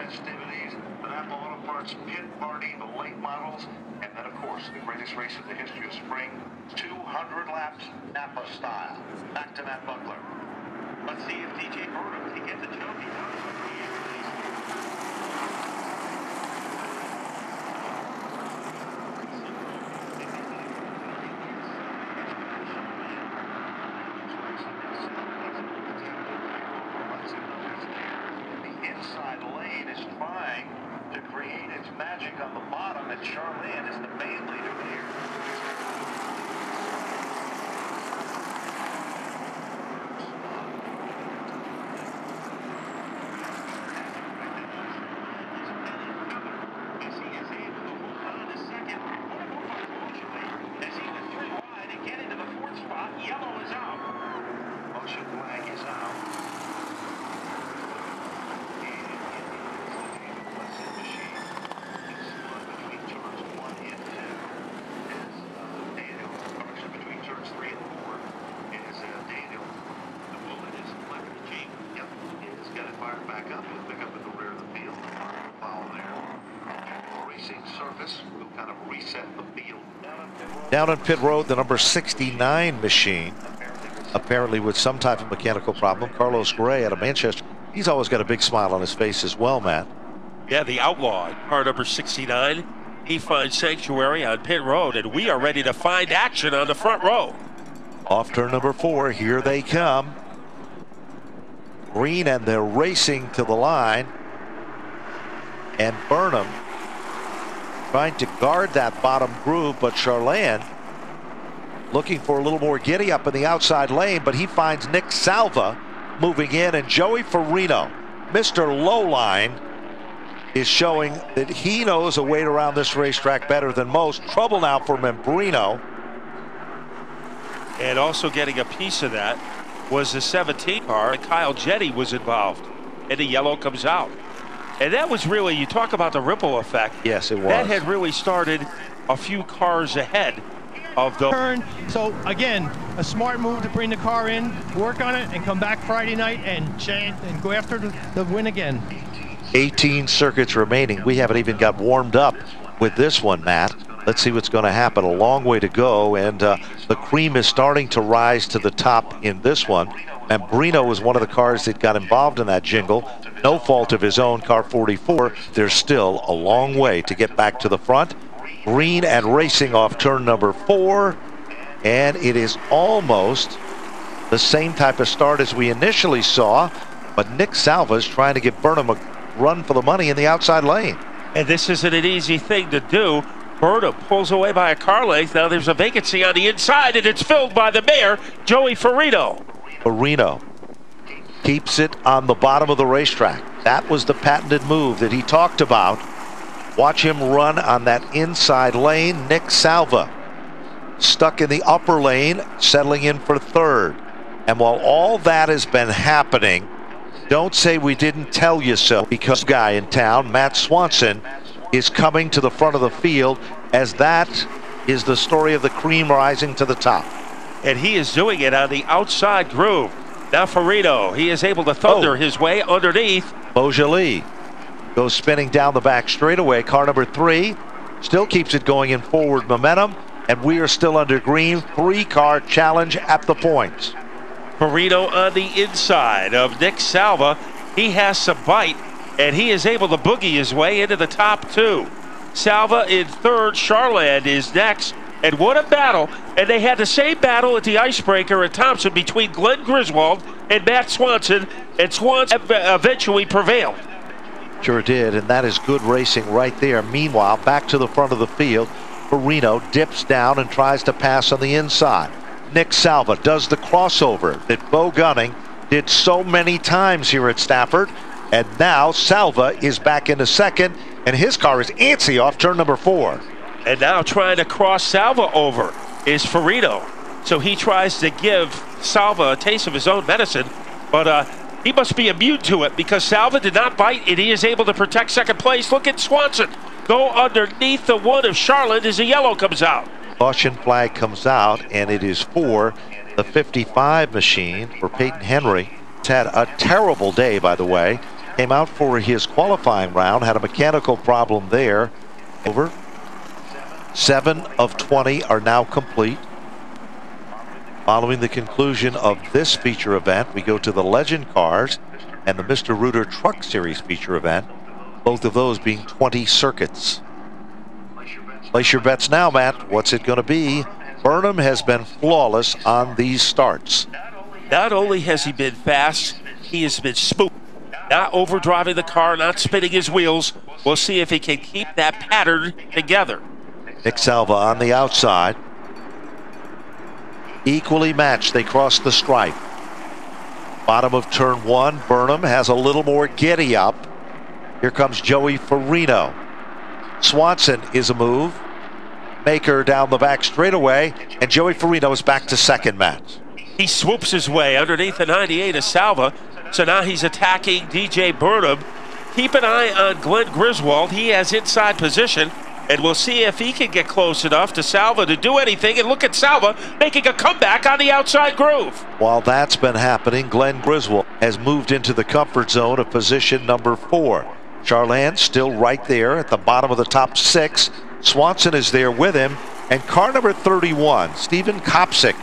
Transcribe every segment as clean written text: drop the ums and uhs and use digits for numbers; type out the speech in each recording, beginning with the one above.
festivities, the Napa Auto Parts pit party, the late models, and then, of course, the greatest race in the history of spring, 200 laps Napa style. Back to Matt Buckler. Let's see if DJ Burnham can get the joke. He does. Inside lane is trying to create its magic on the bottom, and Charlene is the main leader here. As he is able to hold on to second, as he was through wide and get into the fourth spot, yellow is out. Motion flag is out. Back up and pick up at the rear of the field. Foul there. Racing surface will kind of reset the field. Down on pit road, the number 69 machine, apparently with some type of mechanical problem. Carlos Gray out of Manchester. He's always got a big smile on his face as well, Matt. Yeah, the outlaw, car number 69. He finds sanctuary on pit road, and we are ready to find action on the front row. Off turn number 4, here they come. Green, and they're racing to the line, and Burnham trying to guard that bottom groove, but Charlene looking for a little more giddy up in the outside lane, but he finds Nick Salva moving in, and Joey Farino, Mr. Lowline, is showing that he knows a way around this racetrack better than most. Trouble now for Membrino. And also getting a piece of that was the 17 car, and Kyle Jetty was involved, and the yellow comes out. And that was really, you talk about the ripple effect. Yes, it was. That had really started a few cars ahead of the turn. So again, a smart move to bring the car in, work on it, and come back Friday night and go after the win again. 18 circuits remaining. We haven't even got warmed up with this one, Matt. Let's see what's going to happen. A long way to go, and the cream is starting to rise to the top in this one. And Brino was one of the cars that got involved in that jingle. No fault of his own, car 44. There's still a long way to get back to the front. Green and racing off turn number 4, and it is almost the same type of start as we initially saw, but Nick Salva is trying to give Burnham a run for the money in the outside lane. And this isn't an easy thing to do. Burnham pulls away by a car length. Now there's a vacancy on the inside, and it's filled by the mayor, Joey Farino. Farino keeps it on the bottom of the racetrack. That was the patented move that he talked about. Watch him run on that inside lane. Nick Salva stuck in the upper lane, settling in for third. And while all that has been happening, don't say we didn't tell you so, because the guy in town, Matt Swanson, is coming to the front of the field, as that is the story of the cream rising to the top. And he is doing it on the outside groove. Now Farino, he is able to thunder his way underneath. Beaujolais goes spinning down the back straightaway. Car number 3 still keeps it going in forward momentum, and we are still under green. 3-car challenge at the points. Farino on the inside of Nick Salva. He has some bite, and he is able to boogie his way into the top 2. Salva in third. Charland is next. And what a battle. And they had the same battle at the Icebreaker at Thompson between Glenn Griswold and Matt Swanson. And Swanson eventually prevailed. Sure did, and that is good racing right there. Meanwhile, back to the front of the field, Farino dips down and tries to pass on the inside. Nick Salva does the crossover that Bo Gunning did so many times here at Stafford. And now Salva is back into second, and his car is antsy off turn number 4. And now trying to cross Salva over is Farino. So he tries to give Salva a taste of his own medicine, but he must be immune to it, because Salva did not bite, and he is able to protect second place. Look at Swanson go underneath the one of Charlotte as the yellow comes out. Caution flag comes out, and it is for the 55 machine for Peyton Henry. It's had a terrible day, by the way. came out for his qualifying round, had a mechanical problem there. Over. 7 of 20 are now complete. Following the conclusion of this feature event, we go to the Legend Cars and the Mr. Rooter Truck Series feature event, both of those being 20 circuits. Place your bets now, Matt. What's it going to be? Burnham has been flawless on these starts. Not only has he been fast, he has been smooth. Not overdriving the car, not spinning his wheels. We'll see if he can keep that pattern together. Nick Salva on the outside. Equally matched, they cross the stripe. Bottom of turn 1, Burnham has a little more giddy up. Here comes Joey Farino. Swanson is a move. Maker down the back straightaway, and Joey Farino is back to second, Matt. He swoops his way underneath the 98 of Salva, so now he's attacking DJ Burnham. Keep an eye on Glenn Griswold. He has inside position, and we'll see if he can get close enough to Salva to do anything. And look at Salva making a comeback on the outside groove. While that's been happening, Glenn Griswold has moved into the comfort zone of position number 4. Charland still right there at the bottom of the top 6. Swanson is there with him, and car number 31, Stephen Kopsick,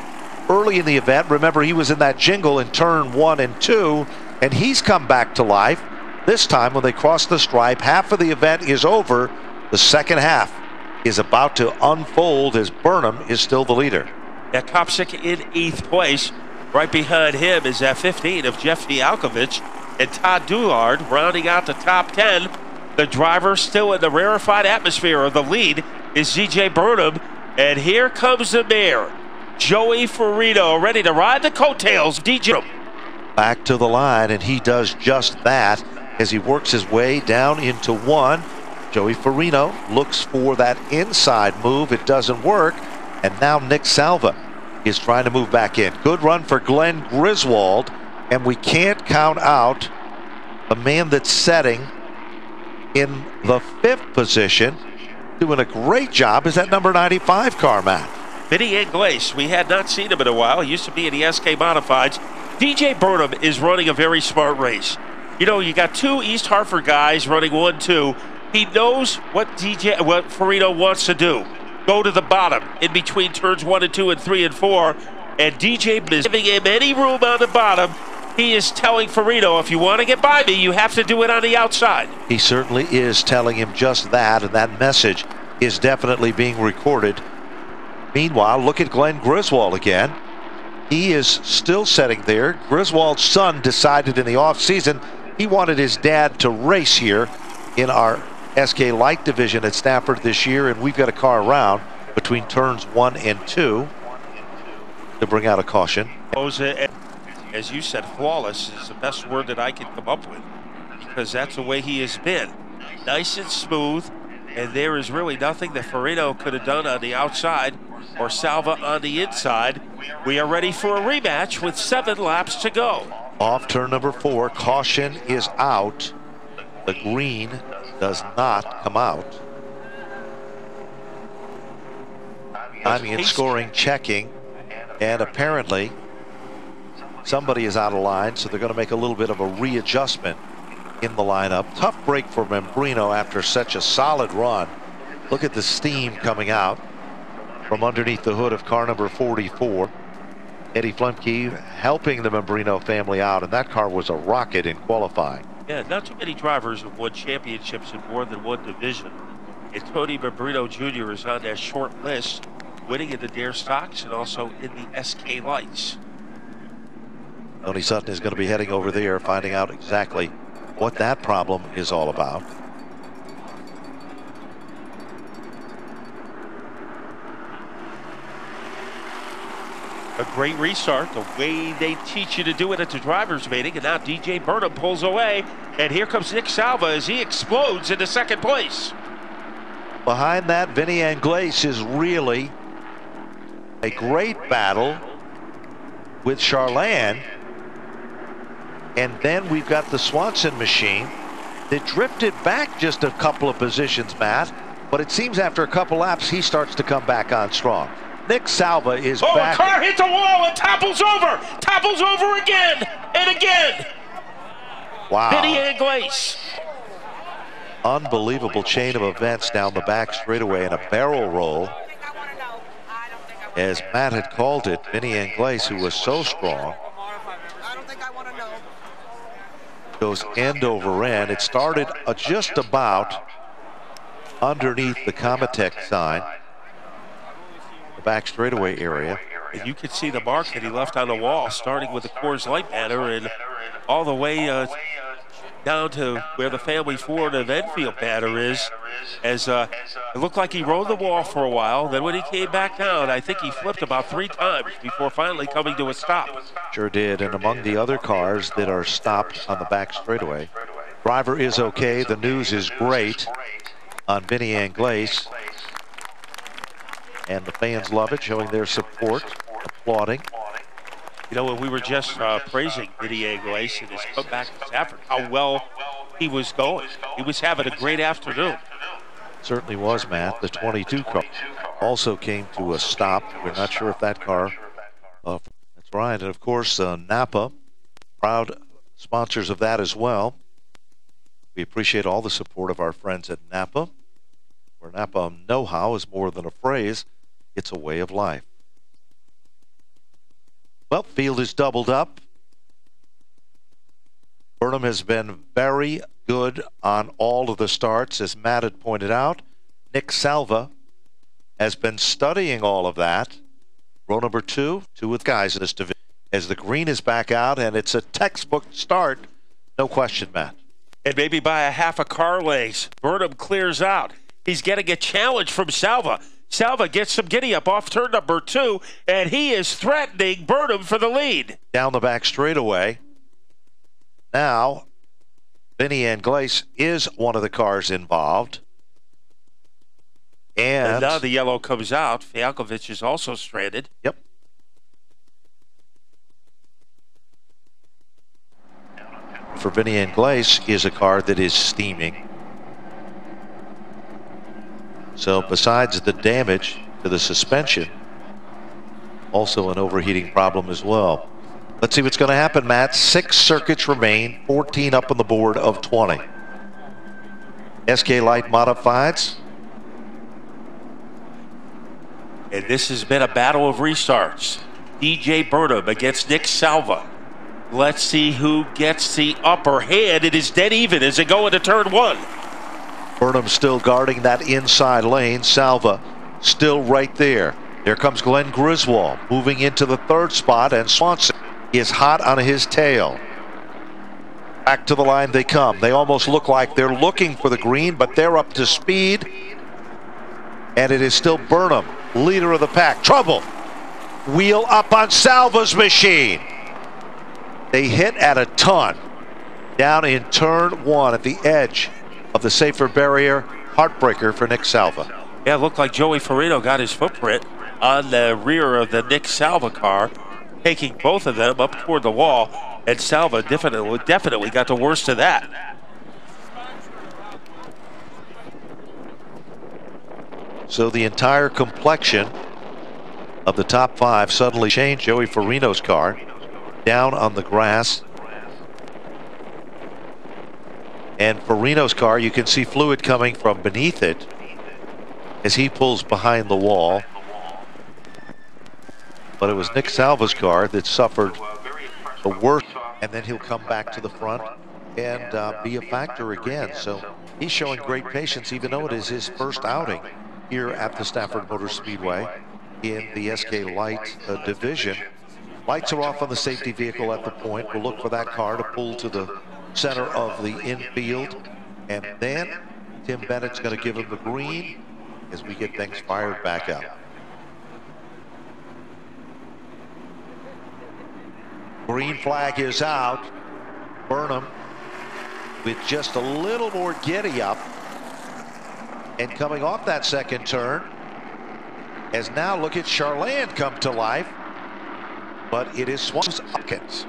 early in the event. Remember, he was in that jingle in turn 1 and 2, and he's come back to life. This time when they cross the stripe, half of the event is over. The second half is about to unfold as Burnham is still the leader. That Kopsick in 8th place. Right behind him is that 15 of Jeff Fialkovich, and Todd Doulard rounding out the top 10. The driver still in the rarefied atmosphere of the lead is DJ Burnham. And here comes the mayor, Joey Farino, ready to ride the coattails. DJ back to the line, and he does just that as he works his way down into 1. Joey Farino looks for that inside move. It doesn't work. And now Nick Salva is trying to move back in. Good run for Glenn Griswold. And we can't count out the man that's setting in the 5th position, doing a great job, is that number 95 car, Matt. Vinny Inglace, we had not seen him in a while. He used to be in the SK Modifieds. DJ Burnham is running a very smart race. You know, you got 2 East Hartford guys running 1-2. He knows what Farino wants to do. Go to the bottom in between turns 1 and 2 and 3 and 4. And DJ is giving him any room on the bottom. He is telling Farino, if you want to get by me, you have to do it on the outside. He certainly is telling him just that, and that message is definitely being recorded. Meanwhile, look at Glenn Griswold again. He is still sitting there. Griswold's son decided in the offseason he wanted his dad to race here in our SK Light division at Stafford this year, and we've got a car around between turns 1 and 2 to bring out a caution. As you said, flawless is the best word that I can come up with, because that's the way he has been. Nice and smooth, and there is really nothing that Farino could have done on the outside or Salva on the inside. We are ready for a rematch with 7 laps to go. Off turn number 4, caution is out. The green does not come out. Timing and scoring checking, and apparently somebody is out of line, so they're going to make a little bit of a readjustment in the lineup. Tough break for Membrino after such a solid run. Look at the steam coming out from underneath the hood of car number 44. Eddie Flemke helping the Membrino family out, and that car was a rocket in qualifying. Yeah, not too many drivers have won championships in more than one division. And Tony Membrino Jr. is on that short list, winning in the Dare Stocks and also in the SK Lights. Tony Sutton is going to be heading over there, finding out exactly what that problem is all about. A great restart, the way they teach you to do it at the driver's meeting, and now DJ Burnham pulls away, and here comes Nick Salva as he explodes into 2nd place. Behind that, Vinny Inglace is really a great battle with Charland. And then we've got the Swanson machine that drifted back just a couple of positions, Matt. But it seems after a couple laps, he starts to come back on strong. Nick Salva is back. Oh, a car hit the wall and topples over again and again. Wow. Vinny Anglaise. Unbelievable chain of events down the back straightaway and a barrel roll. As Matt had called it, Vinny Anglaise, who was so strong, goes end over end. It started just about underneath the Comatech sign, the back straightaway area. And you could see the mark that he left on the wall, starting with the Coors Light banner and all the way down to where the Family Ford of Enfield banner is. As it looked like he rode the wall for a while. Then when he came back down, I think he flipped about 3 times before finally coming to a stop. Sure did. And among the other cars that are stopped on the back straightaway, driver is okay. The news is great on Vinny Anglaise. And the fans love it, showing their support, applauding. You know, when we were just praising Vinny Anglaise and his comeback to Stafford, how well he was going. He was having a great afternoon. Certainly was, Matt. The 22 car also came to a stop. We're not sure if that car. That's right. And of course, Napa, proud sponsors of that as well. We appreciate all the support of our friends at Napa, where Napa know-how is more than a phrase, it's a way of life. Well, field is doubled up. Burnham has been very good on all of the starts, as Matt had pointed out. Nick Salva has been studying all of that. Row number 2 with guys in this division. As the green is back out, and it's a textbook start, no question, Matt. And maybe by a half a car length, Burnham clears out. He's getting a challenge from Salva. Salva gets some giddy up off turn number 2, and he is threatening Burnham for the lead. Down the back straightaway. Now, Vinny Anglaise is one of the cars involved. And now the yellow comes out. Fialkovic is also stranded. Yep. For Vinny Anglaise is a car that is steaming. So besides the damage to the suspension, also an overheating problem as well. Let's see what's going to happen, Matt. 6 circuits remain, 14 up on the board of 20. SK Light Modifieds. And this has been a battle of restarts. DJ Burnham against Nick Salva. Let's see who gets the upper hand. It is dead even as they go into turn 1. Burnham still guarding that inside lane. Salva still right there. There comes Glenn Griswold moving into the 3rd spot, and Swanson is hot on his tail. Back to the line they come. They almost look like they're looking for the green, but they're up to speed. And it is still Burnham, leader of the pack. Trouble. Wheel up on Salva's machine. They hit at a ton. Down in turn 1 at the edge of the safer barrier. Heartbreaker for Nick Salva. Yeah, it looked like Joey Farino got his footprint on the rear of the Nick Salva car, taking both of them up toward the wall, and Salva definitely got the worst of that. So the entire complexion of the top 5 suddenly changed. Joey Farino's car down on the grass. And Farino's car, you can see fluid coming from beneath it as he pulls behind the wall. But it was Nick Salva's car that suffered the worst, and then he'll come back to the front and be a factor again. So he's showing great patience, even though it is his first outing here at the Stafford Motor Speedway in the SK Light division. Lights are off on the safety vehicle at the point. We'll look for that car to pull to the center of the infield, and then Tim Bennett's going to give him the green as we get things fired back up. Green flag is out. Burnham with just a little more giddy up, and coming off that second turn, as now look at Charland come to life, but it is Hopkins.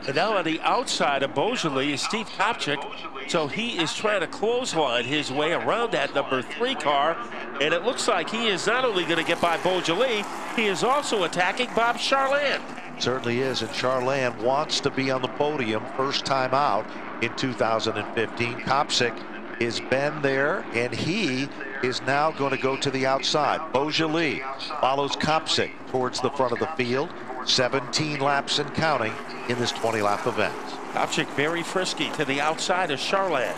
And now on the outside of Beaujolais is Steve Kopchik, so he is trying to clothesline his way around that number 3 car, and it looks like he is not only going to get by Beaujolais, he is also attacking Bob Charland. Certainly is, and Charland wants to be on the podium first time out in 2015. Kopsick has been there, and he is now going to go to the outside. Beaujolais follows Kopsick towards the front of the field. 17 laps and counting in this 20-lap event. Kopsick very frisky to the outside of Charland.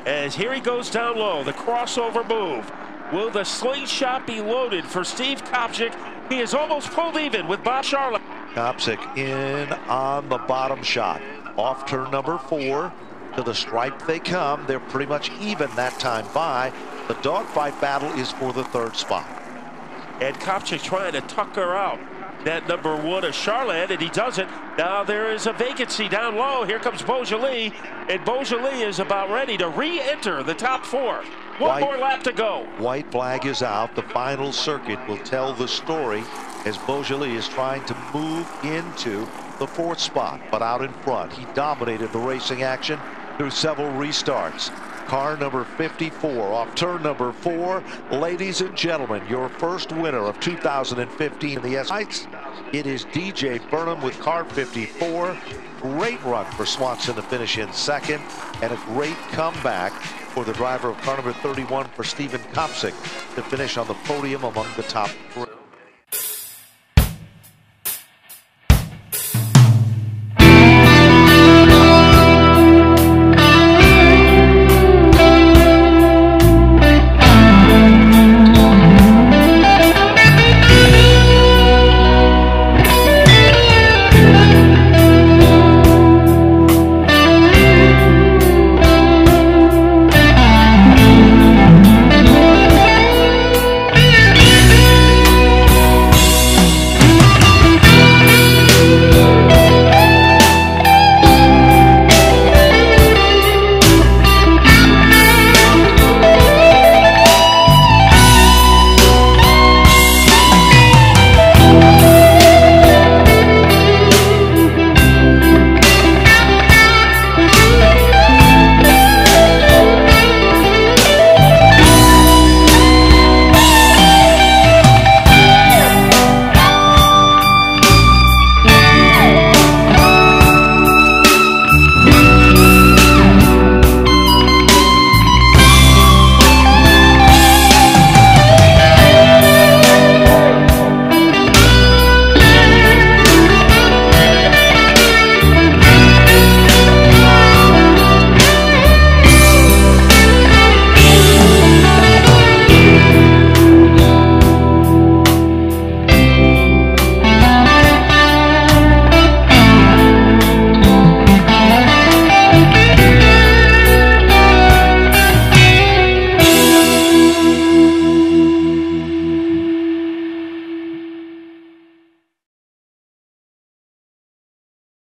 As here he goes down low, the crossover move. Will the slingshot be loaded for Steve Kopsick? He is almost pulled even with Bob Charland. Kopsick in on the bottom shot. Off turn number 4. To the stripe they come. They're pretty much even that time by. The dogfight battle is for the 3rd spot. And Kopsick trying to tuck her out. That number 1 of Charland, and he doesn't. Now there is a vacancy down low. Here comes Beaujolais, and Beaujolais is about ready to re-enter the top 4. One more lap to go. White flag is out. The final circuit will tell the story as Beaujolais is trying to move into the 4th spot, but out in front. He dominated the racing action through several restarts. Car number 54 off turn number 4. Ladies and gentlemen, your first winner of 2015 in the S. It is DJ Burnham with car 54. Great run for Swanson to finish in 2nd, and a great comeback for the driver of car number 31 for Stephen Kopsick to finish on the podium among the top 3.